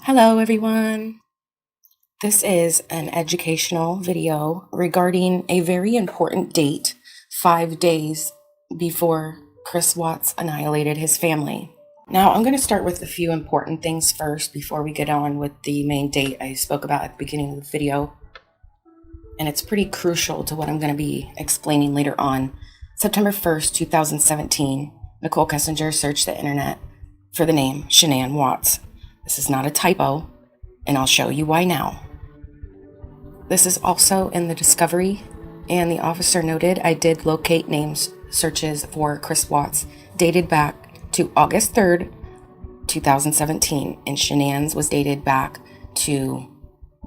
Hello, everyone. This is an educational video regarding a very important date, 5 days before Chris Watts annihilated his family. Now, I'm going to start with a few important things first before we get on with the main date I spoke about at the beginning of the video. And it's pretty crucial to what I'm going to be explaining later on. September 1st, 2017, Nicole Kessinger searched the internet for the name Shanann Watts. This is not a typo, and I'll show you why now. This is also in the discovery, and the officer noted I did locate names searches for Chris Watts dated back to August 3rd, 2017, and Shanann's was dated back to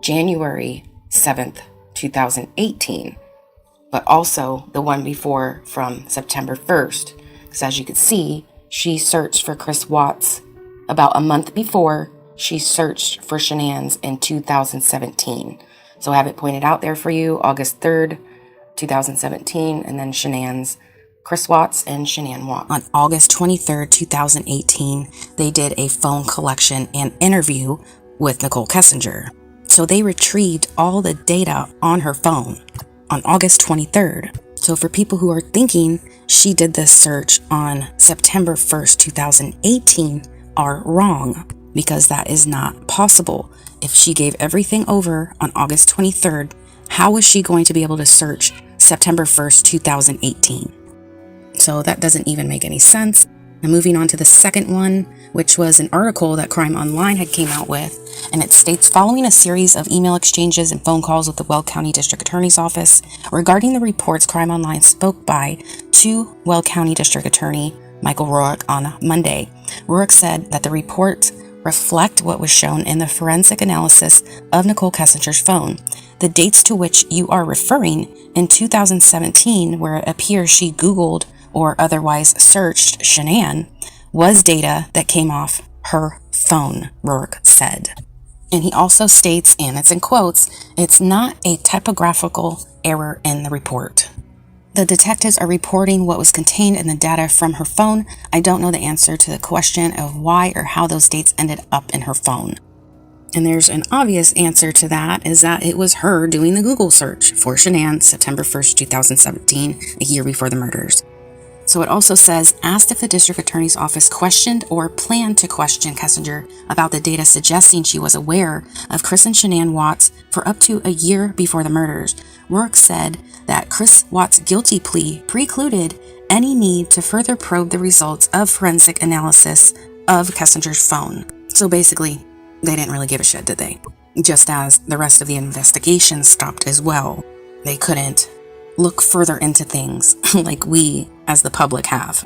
January 7th, 2018, but also the one before from September 1st, because as you can see, she searched for Chris Watts about a month before she searched for Shanann's in 2017. So I have it pointed out there for you, August 3rd, 2017, and then Shanann's, Chris Watts and Shanann Watts. On August 23rd, 2018, they did a phone collection and interview with Nicole Kessinger. So they retrieved all the data on her phone on August 23rd. So for people who are thinking she did this search on September 1st, 2018, are wrong, because that is not possible. If she gave everything over on August 23rd, how was she going to be able to search September 1st, 2018? So that doesn't even make any sense. Now moving on to the second one, which was an article that Crime Online had came out with, and it states, following a series of email exchanges and phone calls with the Weld County District Attorney's Office regarding the reports, Crime Online spoke to Weld County District Attorney Michael Rourke on Monday. Rourke said that the report reflect what was shown in the forensic analysis of Nicole Kessinger's phone. The dates to which you are referring in 2017, where it appears she Googled or otherwise searched Shanann, was data that came off her phone, Rourke said. And he also states, and it's in quotes, it's not a typographical error in the report. The detectives are reporting what was contained in the data from her phone. I don't know the answer to the question of why or how those dates ended up in her phone. And there's an obvious answer to that, is that it was her doing the Google search for Shanann September 1st, 2017, a year before the murders. So it also says, asked if the district attorney's office questioned or planned to question Kessinger about the data suggesting she was aware of Chris and Shanann Watts for up to a year before the murders. Rourke said that Chris Watts' guilty plea precluded any need to further probe the results of forensic analysis of Kessinger's phone. So basically, they didn't really give a shit, did they? Just as the rest of the investigation stopped as well. They couldn't look further into things like we as the public have.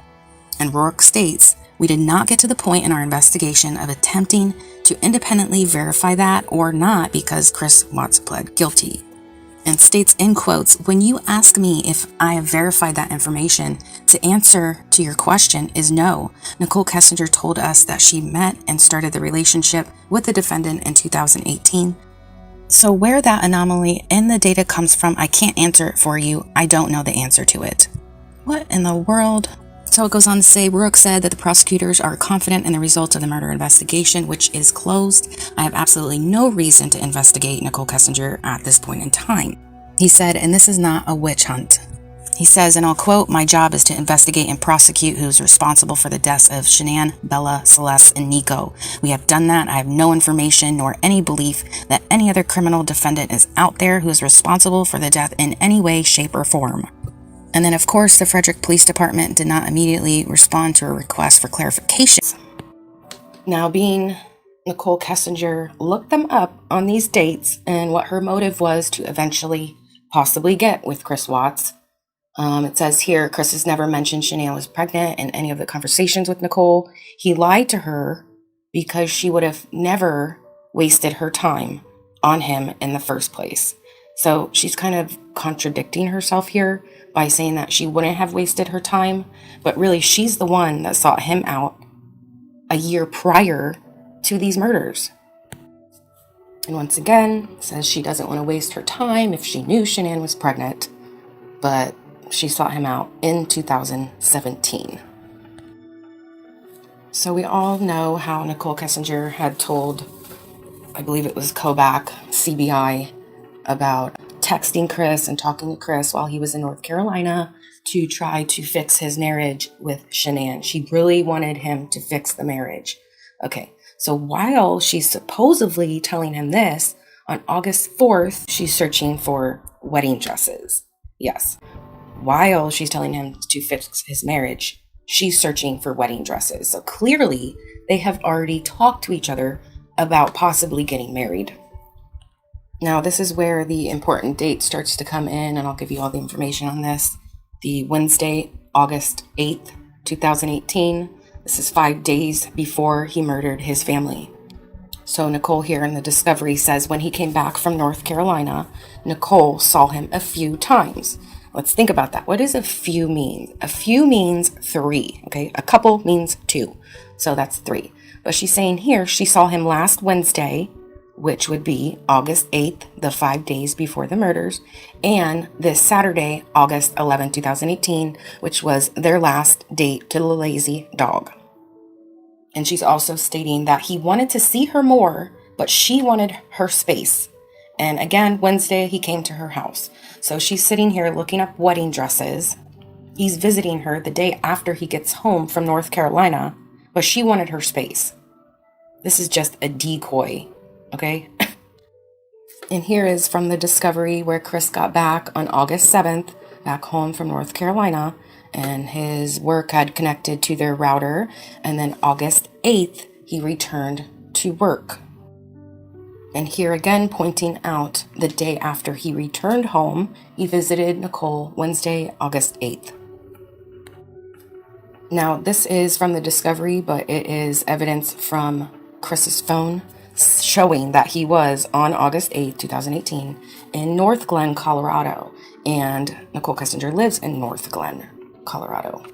And Rourke states, we did not get to the point in our investigation of attempting to independently verify that or not because Chris Watts pled guilty. And states in quotes, when you ask me if I have verified that information, the answer to your question is no. Nicole Kessinger told us that she met and started the relationship with the defendant in 2018. So where that anomaly in the data comes from, I can't answer it for you. I don't know the answer to it. What in the world? So it goes on to say, Rourke said that the prosecutors are confident in the results of the murder investigation, which is closed. I have absolutely no reason to investigate Nicole Kessinger at this point in time. He said, and this is not a witch hunt. He says, and I'll quote, my job is to investigate and prosecute who's responsible for the deaths of Shanann, Bella, Celeste, and Nico. We have done that. I have no information nor any belief that any other criminal defendant is out there who is responsible for the death in any way, shape, or form. And then, of course, the Frederick Police Department did not immediately respond to a request for clarification. Now, being Nicole Kessinger looked them up on these dates and what her motive was to eventually possibly get with Chris Watts. It says here, Chris has never mentioned Shanann was pregnant in any of the conversations with Nicole. He lied to her because she would have never wasted her time on him in the first place. So she's kind of contradicting herself here by saying that she wouldn't have wasted her time, but really she's the one that sought him out a year prior to these murders. And once again, says she doesn't want to waste her time if she knew Shanann was pregnant, but she sought him out in 2017. So we all know how Nicole Kessinger had told I believe it was Kobach, CBI, about texting Chris and talking to Chris while he was in North Carolina to try to fix his marriage with Shanann. She really wanted him to fix the marriage. Okay, so while she's supposedly telling him this, on August 4th, she's searching for wedding dresses. Yes, while she's telling him to fix his marriage, she's searching for wedding dresses. So clearly, they have already talked to each other about possibly getting married. Now, this is where the important date starts to come in, and I'll give you all the information on this. The Wednesday, August 8th, 2018. This is 5 days before he murdered his family. So Nicole here in the discovery says when he came back from North Carolina, Nicole saw him a few times. Let's think about that. What does a few mean? A few means 3, okay? A couple means 2, so that's 3. But she's saying here she saw him last Wednesday, which would be August 8th, the 5 days before the murders, and this Saturday, August 11th, 2018, which was their last date to the lazy dog. And she's also stating that he wanted to see her more, but she wanted her space. And again, Wednesday, he came to her house. So she's sitting here looking up wedding dresses. He's visiting her the day after he gets home from North Carolina, but she wanted her space. This is just a decoy, okay? And here is from the discovery where Chris got back on August 7th, back home from North Carolina, and his work had connected to their router. And then August 8th, he returned to work. And here again, pointing out the day after he returned home, he visited Nicole Wednesday, August 8th. Now, this is from the discovery, but it is evidence from Chris's phone showing that he was on August 8th, 2018 in North Glen, Colorado. And Nicole Kessinger lives in North Glen, Colorado.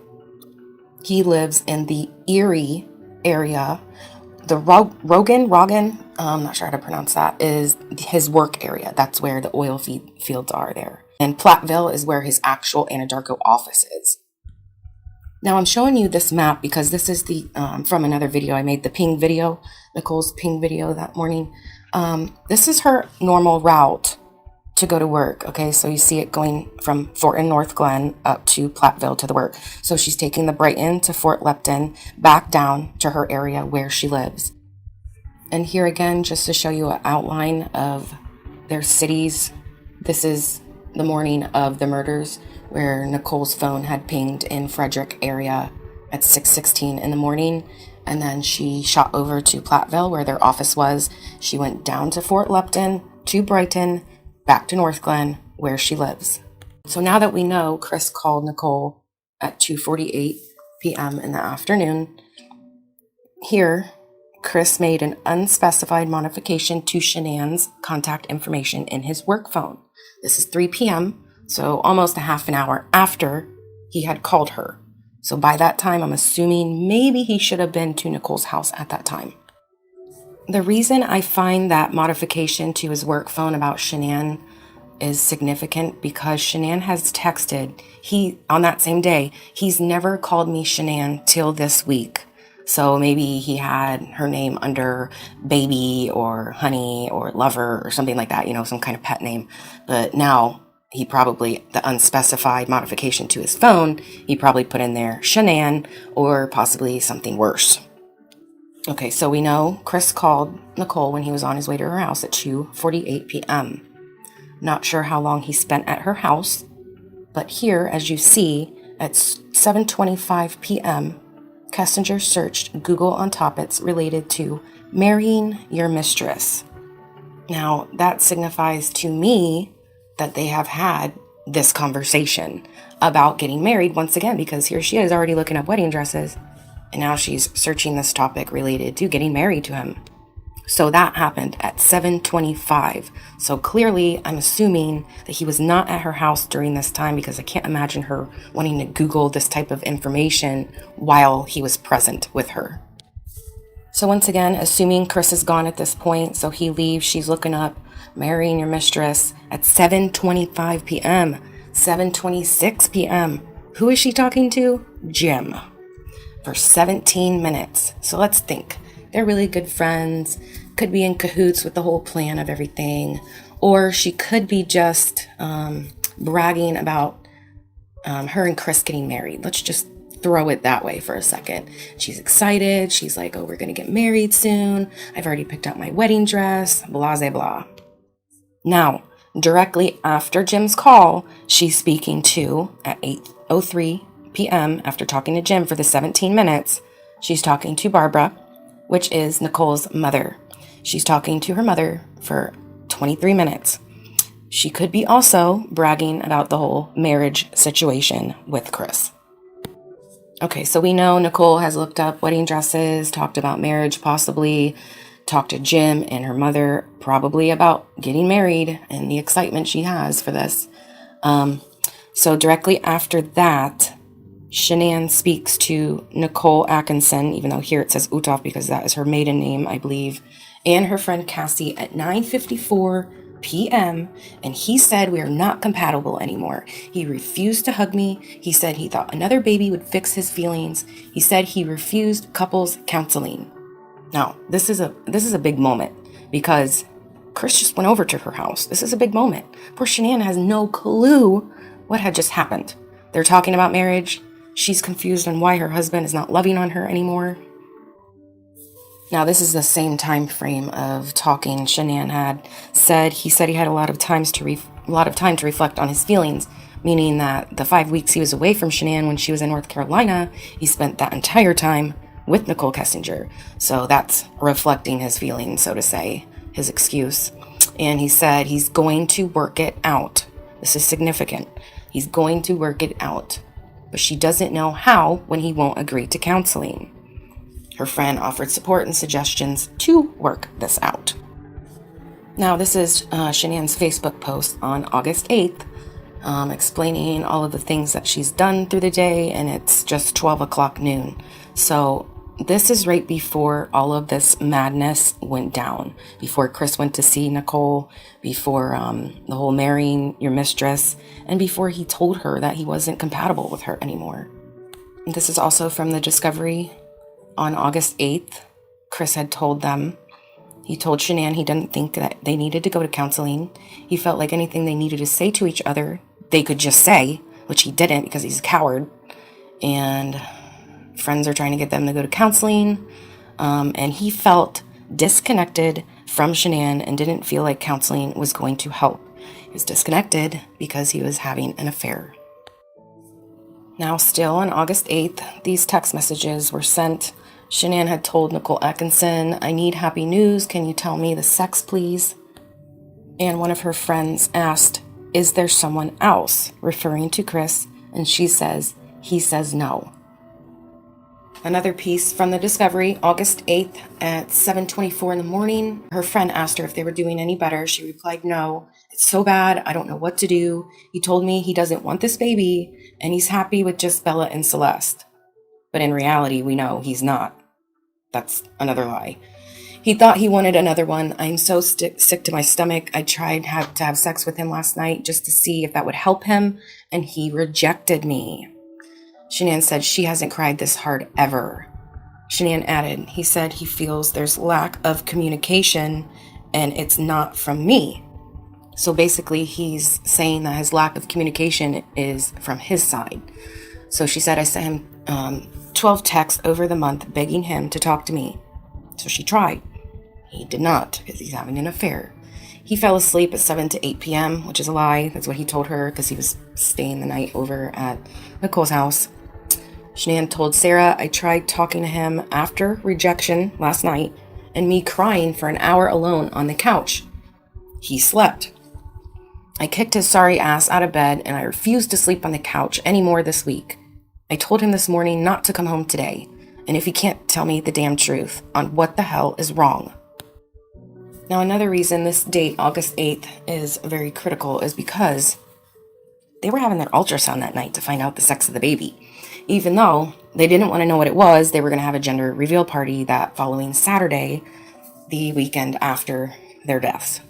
He lives in the Erie area. The Rogan, I'm not sure how to pronounce that, is his work area. That's where the oil fields are there. And Platteville is where his actual Anadarko office is. Now I'm showing you this map because this is the from another video I made, the ping video, Nicole's ping video that morning. This is her normal route to go to work. Okay, so you see it going from Fort and North Glen up to Platteville to the work. So she's taking the Brighton to Fort Lupton, back down to her area where she lives. And here again, just to show you an outline of their cities. This is the morning of the murders, where Nicole's phone had pinged in Frederick area at 6:16 in the morning. And then she shot over to Platteville where their office was. She went down to Fort Lupton, to Brighton, back to North Glen where she lives. So now that we know Chris called Nicole at 2:48 p.m. in the afternoon, here Chris made an unspecified modification to Shanann's contact information in his work phone. This is 3 p.m., so almost a half an hour after he had called her. So by that time, I'm assuming maybe he should have been to Nicole's house at that time. The reason I find that modification to his work phone about Shanann is significant because Shanann has texted, on that same day, he's never called me Shanann till this week. So maybe he had her name under baby or honey or lover or something like that, some kind of pet name. But now he probably, the unspecified modification to his phone, he probably put in there Shanann or possibly something worse. Okay, so we know Chris called Nicole when he was on his way to her house at 2:48 p.m. Not sure how long he spent at her house, but here, as you see, at 7:25 p.m., Kessinger searched Google on topics related to marrying your mistress. Now, that signifies to me that they have had this conversation about getting married once again, because here she is already looking up wedding dresses, and now she's searching this topic related to getting married to him. So that happened at 7:25. So clearly, I'm assuming that he was not at her house during this time, because I can't imagine her wanting to Google this type of information while he was present with her. So once again, assuming Chris is gone at this point, so he leaves, she's looking up marrying your mistress at 7:25 p.m., 7:26 p.m. Who is she talking to? Jim. For 17 minutes. So let's think. they're really good friends, could be in cahoots with the whole plan of everything, or she could be just bragging about her and Chris getting married. Let's just throw it that way for a second. She's excited. She's like, oh, we're going to get married soon. I've already picked out my wedding dress, blah, blah, blah. Now, directly after Jim's call, she's speaking to, at 8:03 p.m., after talking to Jim for the 17 minutes, she's talking to Barbara, which is Nicole's mother. She's talking to her mother for 23 minutes. She could be also bragging about the whole marriage situation with Chris. Okay, so we know Nicole has looked up wedding dresses, talked about marriage possibly, talked to Jim and her mother probably about getting married and the excitement she has for this. So directly after that, Shanann speaks to Nicole Atkinson, even though here it says Uthoff because that is her maiden name, I believe, and her friend Cassie at 9:54 p.m. and he said we are not compatible anymore. He refused to hug me. He said he thought another baby would fix his feelings. He said he refused couples counseling. Now, this is a big moment because Chris just went over to her house. This is a big moment. Poor Shanann has no clue what had just happened. They're talking about marriage. She's confused on why her husband is not loving on her anymore. Now, this is the same time frame of talking Shanann had said. He said he had a lot of time to reflect on his feelings, meaning that the 5 weeks he was away from Shanann when she was in North Carolina, he spent that entire time with Nicole Kessinger. So that's reflecting his feelings, so to say, his excuse. And he said he's going to work it out. This is significant. He's going to work it out. But she doesn't know how when he won't agree to counseling. Her friend offered support and suggestions to work this out. Now, this is Shanann's Facebook post on August 8th, explaining all of the things that she's done through the day, and it's just 12 o'clock noon. So this is right before all of this madness went down, before Chris went to see Nicole, before the whole marrying your mistress, and before he told her that he wasn't compatible with her anymore. And this is also from the Discovery. On August 8th, Chris had told them, he told Shanann he didn't think that they needed to go to counseling. He felt like anything they needed to say to each other, they could just say, which he didn't because he's a coward. And friends are trying to get them to go to counseling. And he felt disconnected from Shanann and didn't feel like counseling was going to help. He was disconnected because he was having an affair. Now, still on August 8th, these text messages were sent. Shanann had told Nicole Atkinson, I need happy news. Can you tell me the sex, please? And one of her friends asked, is there someone else? Referring to Chris. And she says, he says no. Another piece from the Discovery, August 8th at 7:24 in the morning. Her friend asked her if they were doing any better. She replied, no, it's so bad. I don't know what to do. He told me he doesn't want this baby and he's happy with just Bella and Celeste. But in reality, we know he's not. That's another lie. He thought he wanted another one. I'm so sick to my stomach. I tried to have sex with him last night just to see if that would help him, and he rejected me. Shanann said she hasn't cried this hard ever. Shanann added, he said he feels there's lack of communication and it's not from me. So basically he's saying that his lack of communication is from his side. So she said, I sent him 12 texts over the month begging him to talk to me. So she tried. He did not because he's having an affair. He fell asleep at 7 to 8 p.m., which is a lie. That's what he told her because he was staying the night over at Nicole's house. Shanann told Sarah, I tried talking to him after rejection last night and me crying for an hour alone on the couch. He slept. I kicked his sorry ass out of bed and I refused to sleep on the couch anymore this week. I told him this morning not to come home today, and if he can't tell me the damn truth on what the hell is wrong. Now, another reason this date, August 8th, is very critical is because they were having their ultrasound that night to find out the sex of the baby. Even though they didn't want to know what it was, they were going to have a gender reveal party that following Saturday, the weekend after their deaths.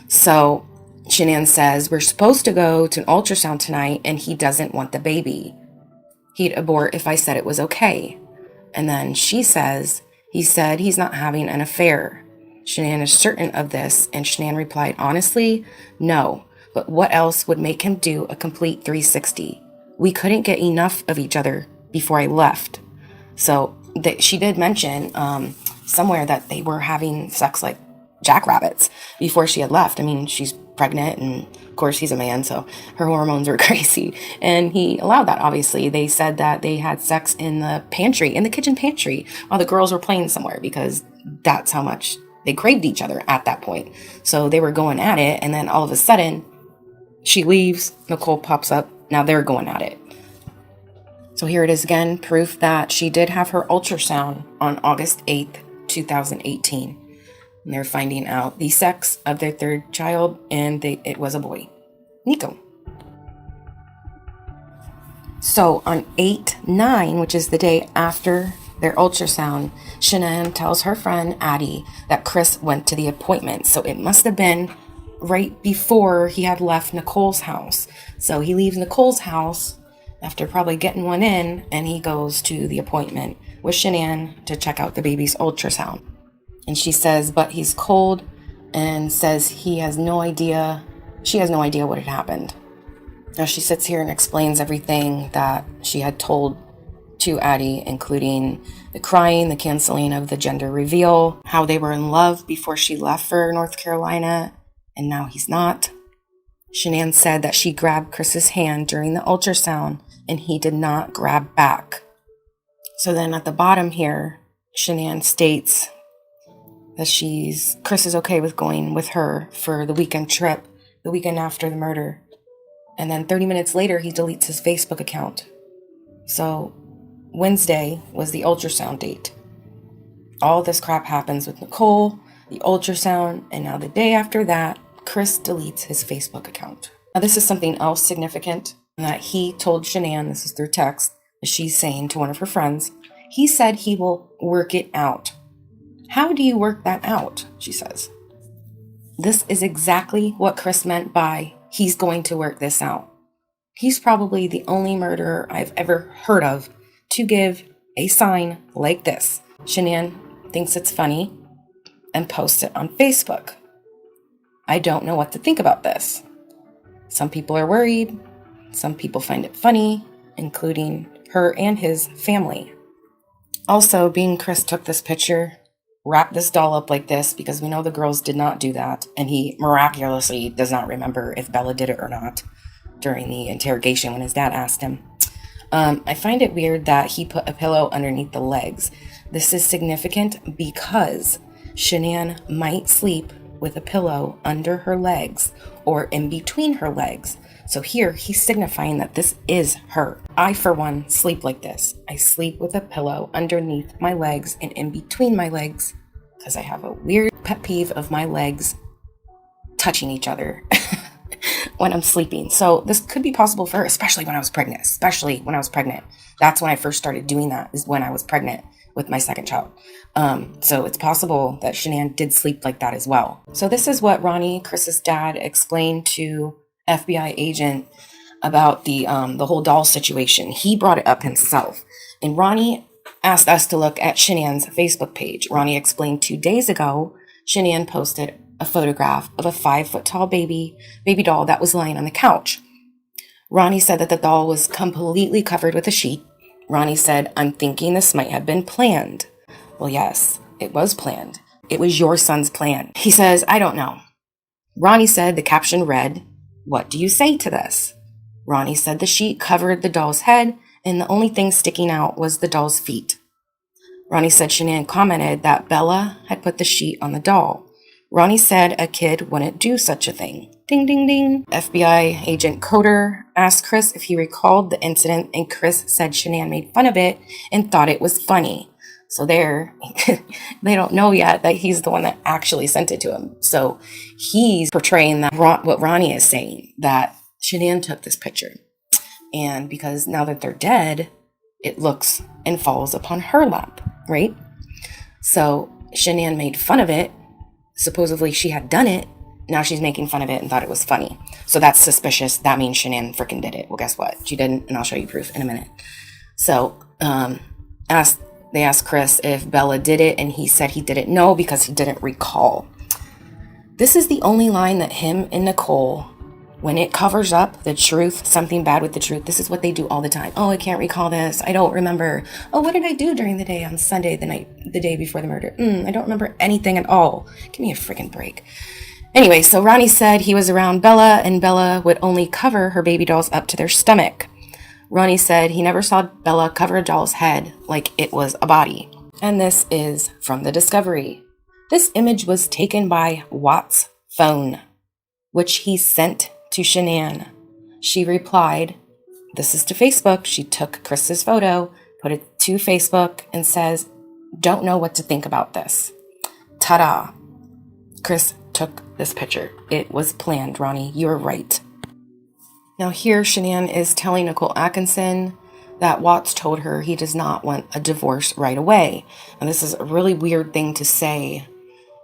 So Shanann says, we're supposed to go to an ultrasound tonight and he doesn't want the baby. He'd abort if I said it was okay. And then she says, He said he's not having an affair. Shanann is certain of this, and Shanann replied, honestly, no. But what else would make him do a complete 360? We couldn't get enough of each other before I left. So she did mention somewhere that they were having sex like jackrabbits before she had left. I mean, she's pregnant, and of course he's a man, so her hormones were crazy. And he allowed that, obviously. They said that they had sex in the kitchen pantry, while the girls were playing somewhere, because that's how much they craved each other at that point. So they were going at it, and then all of a sudden, she leaves, Nicole pops up, now they're going at it. So here it is again, proof that she did have her ultrasound on August 8th, 2018. And they're finding out the sex of their third child, and it was a boy, Nico. So on 8/9, which is the day after their ultrasound, Shanann tells her friend Addie that Chris went to the appointment. So it must have been right before he had left Nicole's house. So he leaves Nicole's house after probably getting one in, and he goes to the appointment with Shanann to check out the baby's ultrasound. And she says, but he's cold, and says she has no idea what had happened. Now she sits here and explains everything that she had told to Addie, including the crying, the canceling of the gender reveal, how they were in love before she left for North Carolina, and now he's not. Shanann said that she grabbed Chris's hand during the ultrasound, and he did not grab back. So then at the bottom here, Shanann states that Chris is okay with going with her for the weekend trip, the weekend after the murder. And then 30 minutes later, he deletes his Facebook account. So Wednesday was the ultrasound date. All this crap happens with Nicole, the ultrasound, and now the day after that, Chris deletes his Facebook account. Now this is something else significant that he told Shanann, this is through text, that she's saying to one of her friends. He said he will work it out. How do you work that out? She says. This is exactly what Chris meant by he's going to work this out. He's probably the only murderer I've ever heard of to give a sign like this. Shanann thinks it's funny and posts it on Facebook. I don't know what to think about this. Some people are worried. Some people find it funny, including her and his family. Also, being Chris took this picture, wrapped this doll up like this, because we know the girls did not do that, and he miraculously does not remember if Bella did it or not during the interrogation when his dad asked him. I find it weird that he put a pillow underneath the legs. This is significant because Shanann might sleep with a pillow under her legs or in between her legs. So here he's signifying that this is her. I, for one, sleep like this. I sleep with a pillow underneath my legs and in between my legs because I have a weird pet peeve of my legs touching each other when I'm sleeping. So this could be possible for her, especially when I was pregnant. That's when I first started doing that, is when I was pregnant with my second child. So it's possible that Shanann did sleep like that as well. So this is what Ronnie, Chris's dad, explained to FBI agent about the whole doll situation. He brought it up himself. And Ronnie asked us to look at Shanann's Facebook page. Ronnie explained 2 days ago, Shanann posted a photograph of a 5-foot-tall baby doll that was lying on the couch. Ronnie said that the doll was completely covered with a sheet. Ronnie said, I'm thinking this might have been planned. Well, yes, it was planned. It was your son's plan. He says, I don't know. Ronnie said the caption read, what do you say to this? Ronnie said the sheet covered the doll's head, and the only thing sticking out was the doll's feet. Ronnie said Shanann commented that Bella had put the sheet on the doll. Ronnie said a kid wouldn't do such a thing. Ding, ding, ding. FBI agent Coder asked Chris if he recalled the incident, and Chris said Shanann made fun of it and thought it was funny. So they don't know yet that he's the one that actually sent it to him. So he's portraying that what Ronnie is saying, that Shanann took this picture. And because now that they're dead, it looks and falls upon her lap, right? So Shanann made fun of it. Supposedly she had done it. Now she's making fun of it and thought it was funny. So that's suspicious. That means Shanann freaking did it. Well, guess what? She didn't, and I'll show you proof in a minute. So They asked Chris if Bella did it, and he said he didn't know because he didn't recall. This is the only line that him and Nicole, when it covers up the truth, something bad with the truth, this is what they do all the time. Oh, I can't recall this. I don't remember. Oh, what did I do during the day on Sunday, the day before the murder? I don't remember anything at all. Give me a freaking break. Anyway, so Ronnie said he was around Bella, and Bella would only cover her baby dolls up to their stomach. Ronnie said he never saw Bella cover a doll's head like it was a body. And this is from the Discovery. This image was taken by Watts' phone, which he sent to Shanann. She replied, this is to Facebook. She took Chris's photo, put it to Facebook, and says, don't know what to think about this. Ta-da. Chris took this picture. It was planned, Ronnie. You were right. Now here, Shanann is telling Nicole Atkinson that Watts told her he does not want a divorce right away. And this is a really weird thing to say,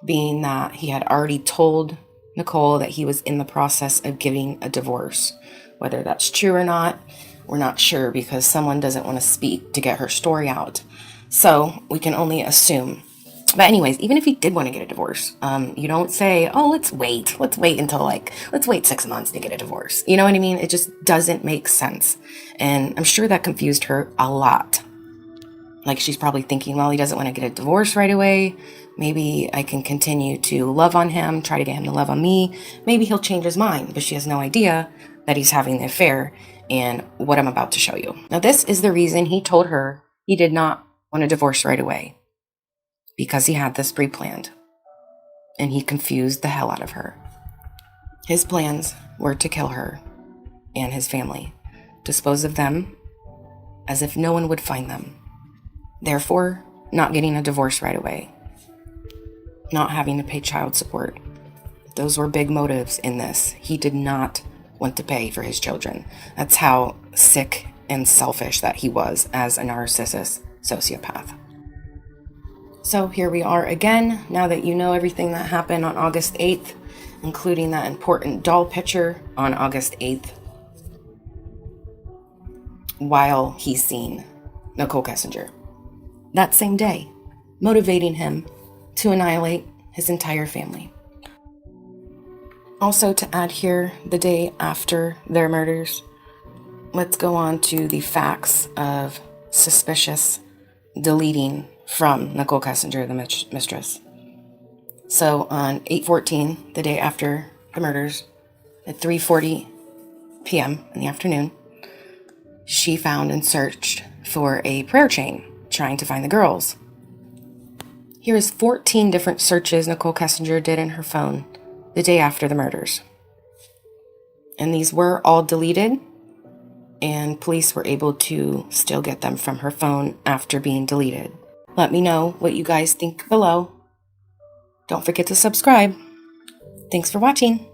being that he had already told Nicole that he was in the process of getting a divorce. Whether that's true or not, we're not sure because someone doesn't want to speak to get her story out. So we can only assume. But anyways, even if he did want to get a divorce, you don't say, oh, let's wait until let's wait 6 months to get a divorce. You know what I mean? It just doesn't make sense. And I'm sure that confused her a lot. Like she's probably thinking, well, he doesn't want to get a divorce right away. Maybe I can continue to love on him, try to get him to love on me. Maybe he'll change his mind, but she has no idea that he's having the affair and what I'm about to show you. Now, this is the reason he told her he did not want a divorce right away. Because he had this pre-planned, and he confused the hell out of her. His plans were to kill her and his family, dispose of them as if no one would find them. Therefore, not getting a divorce right away, not having to pay child support. Those were big motives in this. He did not want to pay for his children. That's how sick and selfish that he was as a narcissist sociopath. So here we are again, now that you know everything that happened on August 8th, including that important doll picture on August 8th, while he's seen Nicole Kessinger. That same day, motivating him to annihilate his entire family. Also to add here, the day after their murders, let's go on to the facts of suspicious deleting from Nicole Kessinger, the mistress. So on 8/14, the day after the murders, at 3:40 p.m. in the afternoon, she found and searched for a prayer chain, trying to find the girls. Here is 14 different searches Nicole Kessinger did in her phone the day after the murders. And these were all deleted, and police were able to still get them from her phone after being deleted. Let me know what you guys think below. Don't forget to subscribe. Thanks for watching.